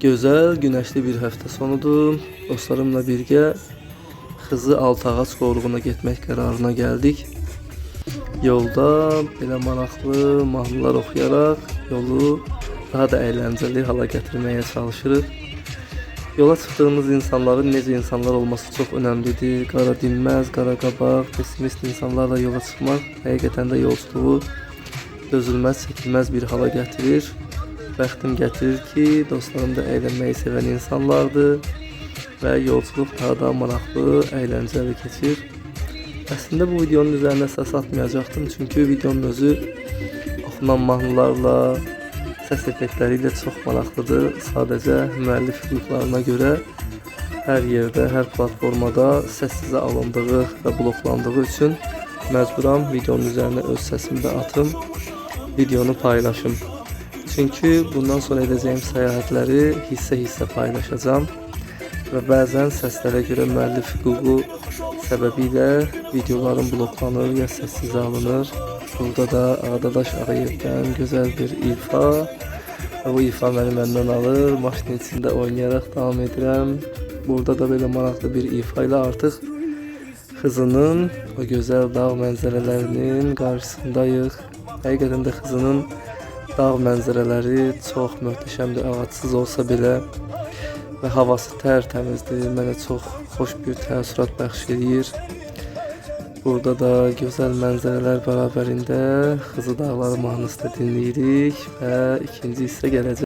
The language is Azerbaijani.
Güzel, güneşli bir hafta sonudur. Dostlarımla birgə Xızı Altağac qoruğuna getmək qərarına gəldik. Yolda belə maraqlı mahnılar oxuyaraq yolu daha da əyləncəli hala gətirməyə çalışırıq. Yola çıxdığımız insanların necə insanlar olması çox önəmlidir. Qara dinməz, qara qabaq, pessimist insanlarla yola çıxmaq həqiqətən də yolculuğu dözülməz, çəkilməz bir hala gətirir. Bəxtim gətirir ki, dostlarım da əylənməyi sevən insanlardır və yolculuq daha da maraqlı, əyləncəli keçir. Əslində bu videonun üzərində səs atmayacaqdım, çünki videonun özü oxunan mahnılarla, səs effektləri ilə çox maraqlıdır. Sadəcə müəllif hüquqlarına görə hər yerdə, hər platformada səssizə alındığı və bloklandığı üçün məcburam videonun üzərinə öz səsimi də atım, videonu paylaşım. Çünki bundan sonra edəcəyim səyahətləri hissə-hissə paylaşacağım və bəzən səslərə görə müəllif hüququ səbəbilə videolarım bloklanır ya səssizə alınır. Burada da Ağdadaş Ağayevdən gözəl bir ifa və bu ifa məni məndən alır. Maşının içində oynayaraq davam edirəm. Burada da belə maraqlı bir ifa ilə artıq Xızının o gözəl dağ mənzərələrinin qarşısındayıq. Həqiqətən də Xızının dağ mənzərələri çox möhtəşəmdir, ağacsız olsa belə və havası tərtəmizdir. Mənə çox xoş bir təəssürat bəxş edir. Burada da gözəl mənzərələr bərabərində Xızı Dağları mahnısını dinləyirik və ikinci hissə gələcək.